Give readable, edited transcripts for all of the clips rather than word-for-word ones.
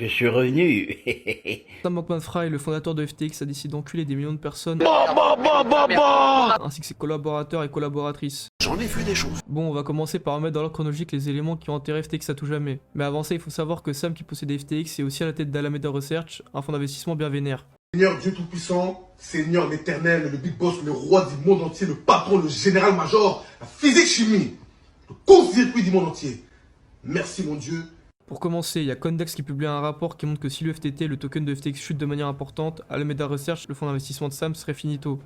Je suis revenu. Sam Bankman-Fried, le fondateur de FTX, a décidé d'enculer des millions de personnes, ainsi que ses collaborateurs et collaboratrices. J'en ai vu des choses. Bon, on va commencer par remettre dans l'ordre chronologique les éléments qui ont enterré FTX à tout jamais. Mais avant ça, il faut savoir que Sam, qui possède FTX, est aussi à la tête d'Alameda Research, un fonds d'investissement bien vénère. Seigneur Dieu Tout-Puissant, Seigneur l'Éternel, le Big Boss, le roi du monde entier, le patron, le général-major, la physique-chimie, le court-circuit du monde entier. Merci mon Dieu. Pour commencer, il y a Condex qui publie un rapport qui montre que si le FTT, le token de FTX, chute de manière importante, Alameda Research, le fonds d'investissement de Sam, serait finito.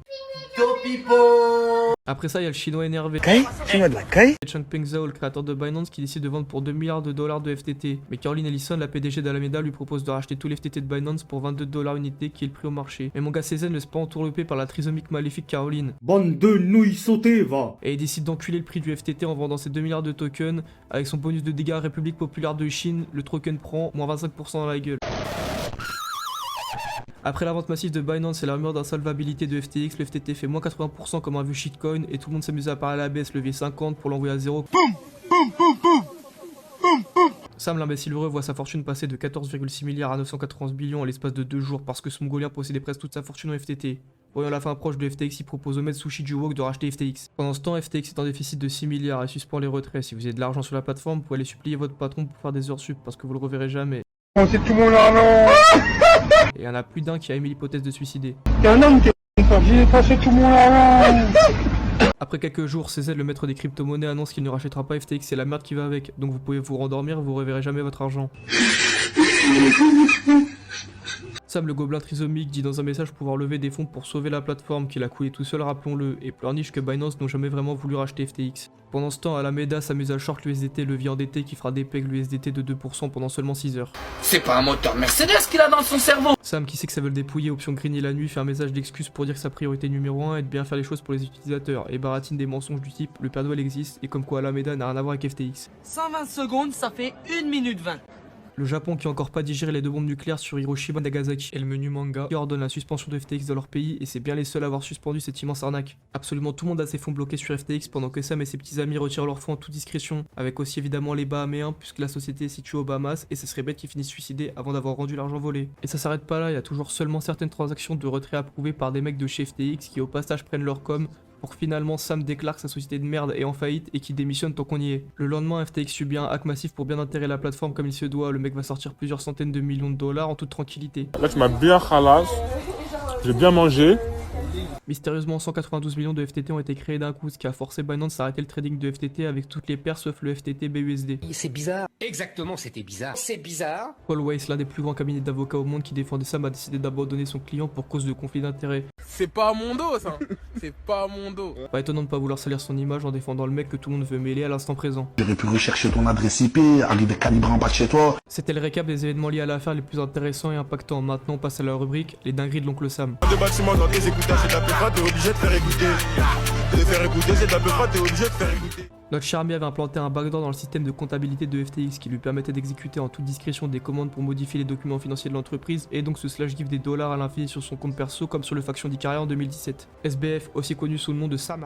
Après ça, il y a le chinois énervé. Chinois de la caille. Changpeng Zhao, le créateur de Binance, qui décide de vendre pour 2 milliards de dollars de FTT. Mais Caroline Ellison, la PDG d'Alameda, lui propose de racheter tout l'FTT de Binance pour 22 dollars unité, qui est le prix au marché. Mais mon gars Cézanne ne se pas entourloupé par la trisomique maléfique Caroline. Bande de nouilles sautées, va. Et il décide d'enculer le prix du FTT en vendant ses 2 milliards de tokens. Avec son bonus de dégâts à République populaire de Chine, le token prend moins 25% dans la gueule. Après la vente massive de Binance et la rumeur d'insolvabilité de FTX, le FTT fait moins 80% comme un vieux shitcoin et tout le monde s'amuse à parler à la baisse, levier 50 pour l'envoyer à zéro. Sam l'imbécile heureux voit sa fortune passer de 14,6 milliards à 991 millions en l'espace de 2 jours parce que ce mongolien possédait presque toute sa fortune en FTT. Voyant la fin proche de FTX, il propose au maître Sushi du Wok de racheter FTX. Pendant ce temps, FTX est en déficit de 6 milliards et suspend les retraits. Si vous avez de l'argent sur la plateforme, vous pouvez aller supplier votre patron pour faire des heures sup parce que vous le reverrez jamais. C'est tout mon argent. Et il y en a plus d'un qui a émis l'hypothèse de se suicider. T'es un homme, j'ai passé tout mon argent. Après quelques jours, CZ, le maître des crypto-monnaies, annonce qu'il ne rachètera pas FTX, c'est la merde qui va avec. Donc vous pouvez vous rendormir, vous reverrez jamais votre argent. Sam, le gobelin trisomique, dit dans un message pouvoir lever des fonds pour sauver la plateforme qu'il a coulé tout seul, rappelons-le, et pleurniche que Binance n'ont jamais vraiment voulu racheter FTX. Pendant ce temps, Alameda s'amuse à short l'USDT, levier endetté qui fera des pegs l'USDT de 2% pendant seulement 6 heures. C'est pas un moteur Mercedes qu'il a dans son cerveau. Sam, qui sait que ça veut le dépouiller, option grigner la nuit, fait un message d'excuse pour dire que sa priorité numéro 1 est de bien faire les choses pour les utilisateurs, et baratine des mensonges du type le Père Noël existe, et comme quoi Alameda n'a rien à voir avec FTX. 120 secondes, ça fait 1 minute 20. Le Japon, qui a encore pas digéré les 2 bombes nucléaires sur Hiroshima et Nagasaki, et le menu manga, qui ordonne la suspension de FTX dans leur pays, et c'est bien les seuls à avoir suspendu cette immense arnaque. Absolument tout le monde a ses fonds bloqués sur FTX pendant que Sam et ses petits amis retirent leurs fonds en toute discrétion, avec aussi évidemment les Bahaméens, puisque la société est située aux Bahamas, et ce serait bête qu'ils finissent suicidés avant d'avoir rendu l'argent volé. Et ça s'arrête pas là, il y a toujours seulement certaines transactions de retrait approuvées par des mecs de chez FTX qui au passage prennent leur com, pour que finalement Sam déclare que sa société de merde est en faillite et qu'il démissionne tant qu'on y est. Le lendemain, FTX subit un hack massif pour bien enterrer la plateforme comme il se doit, le mec va sortir plusieurs centaines de millions de dollars en toute tranquillité. Là tu m'as bien khalass, j'ai bien mangé. Mystérieusement, 192 millions de FTT ont été créés d'un coup, ce qui a forcé Binance à arrêter le trading de FTT avec toutes les paires sauf le FTT BUSD. C'est bizarre. Exactement, c'était bizarre. C'est bizarre. Paul Weiss, l'un des plus grands cabinets d'avocats au monde qui défendait Sam, a décidé d'abandonner son client pour cause de conflit d'intérêts. C'est pas à mon dos ça. C'est pas à mon dos. Pas étonnant de pas vouloir salir son image en défendant le mec que tout le monde veut mêler à l'instant présent. J'aurais pu rechercher ton adresse IP, arriver calibrer en bas de chez toi. C'était le récap des événements liés à l'affaire les plus intéressants et impactants. Maintenant, on passe à la rubrique les dingueries de l'oncle Sam. De bâtiment dans tes écouteurs, c'est de la pétra, t'es obligé de faire écouter. De faire écouter, c'est de la pétra, t'es obligé de faire écouter. Notre cher ami avait implanté un backdoor dans le système de comptabilité de FTX qui lui permettait d'exécuter en toute discrétion des commandes pour modifier les documents financiers de l'entreprise et donc se slash give des dollars à l'infini sur son compte perso comme sur le faction d'Icaria en 2017. SBF, aussi connu sous le nom de Sam,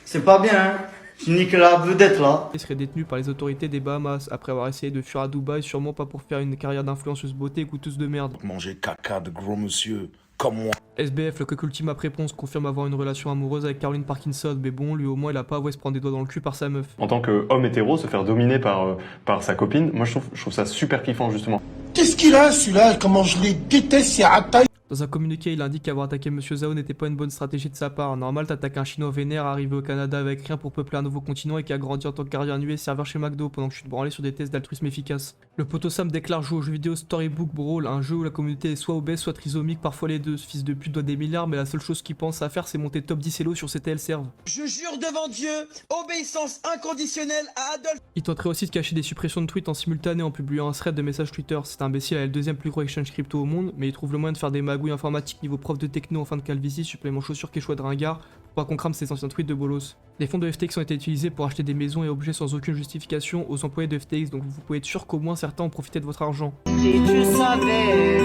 C'est pas bien, hein. Tu niques la vedette là. serait détenu par les autorités des Bahamas après avoir essayé de fuir à Dubaï, sûrement pas pour faire une carrière d'influenceuse beauté et coûteuse de merde. Manger caca de gros monsieur, comme moi. SBF, le coq ultime après réponse, confirme avoir une relation amoureuse avec Caroline Parkinson, mais bon, lui au moins il a pas avoué se prendre des doigts dans le cul par sa meuf. En tant qu'homme hétéro, se faire dominer par sa copine, moi je trouve ça super kiffant justement. Qu'est-ce qu'il a celui-là? Comment je les déteste, c'est à taille. Dans un communiqué, il indique qu'avoir attaqué Monsieur Zhao n'était pas une bonne stratégie de sa part. Normal, t'attaques un chinois vénère arrivé au Canada avec rien pour peupler un nouveau continent et qui a grandi en tant que gardien nué et serveur chez McDo pendant que je suis branlé sur des tests d'altruisme efficaces. Le poteau Sam déclare jouer au jeu vidéo Storybook Brawl, un jeu où la communauté est soit obèse, soit trisomique, parfois les deux. Ce fils de pute doit des milliards, mais la seule chose qu'il pense à faire, c'est monter top 10 Elo sur CTL Serve. Je jure devant Dieu, obéissance inconditionnelle à Adolf. Il tenterait aussi de cacher des suppressions de tweets en simultané en publiant un thread de messages Twitter. C'est imbécile, elle est le deuxième plus gros exchange crypto au monde, mais il trouve le moyen de faire des magouilles informatiques niveau prof de techno en fin de calvitie, supplément chaussures qu'échoua de ringard, pour pas qu'on crame ses anciens tweets de bolos. Les fonds de FTX ont été utilisés pour acheter des maisons et objets sans aucune justification aux employés de FTX, donc vous pouvez être sûr qu'au moins certains ont profité de votre argent. Si tu savais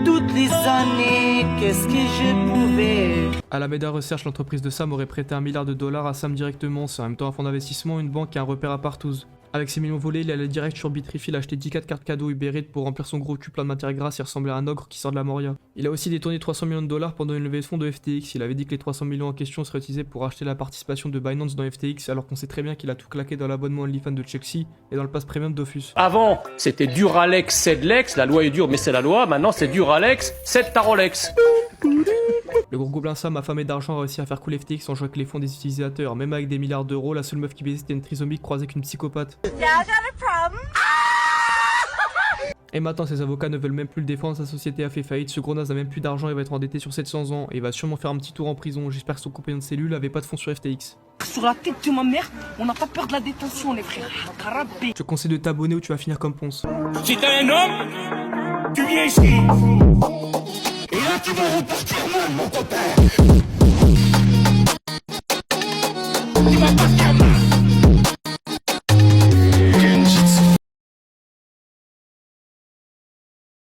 toutes les années, qu'est-ce que je pouvais. Alameda Research, l'entreprise de Sam, aurait prêté $1 milliard à Sam directement. C'est en même temps un fonds d'investissement, une banque et un repère à partouze. Avec ses millions volés, il allait direct sur Bitrefill acheter 10 cartes cadeaux Uber Eats pour remplir son gros cul plein de matière grasse et ressembler à un ogre qui sort de la Moria. Il a aussi détourné 300 millions de dollars pendant une levée de fonds de FTX. Il avait dit que les 300 millions en question seraient utilisés pour acheter la participation de Binance dans FTX, alors qu'on sait très bien qu'il a tout claqué dans l'abonnement OnlyFans de Chelsea et dans le pass premium Dofus. Avant, c'était Duralex, c'est de l'ex, la loi est dure mais c'est la loi, maintenant c'est Duralex, c'est ta Rolex. Le gros gobelin Sam, affamé d'argent, a réussi à faire couler FTX en jouant avec les fonds des utilisateurs. Même avec des milliards d'euros, la seule meuf qui baisait c'était une trisomique croisée qu'une psychopathe. Et maintenant, ses avocats ne veulent même plus le défendre, sa société a fait faillite, ce gros naze n'a même plus d'argent, il va être endetté sur 700 ans, et il va sûrement faire un petit tour en prison. J'espère que son compagnon de cellule avait pas de fonds sur FTX. Sur la tête de ma mère, on n'a pas peur de la détention, les frères. Je te conseille de t'abonner ou tu vas finir comme Ponce. Si t'es un homme, tu viens ici. Et là, tu vas repartir mal, mon copain. Tu vas partir mal.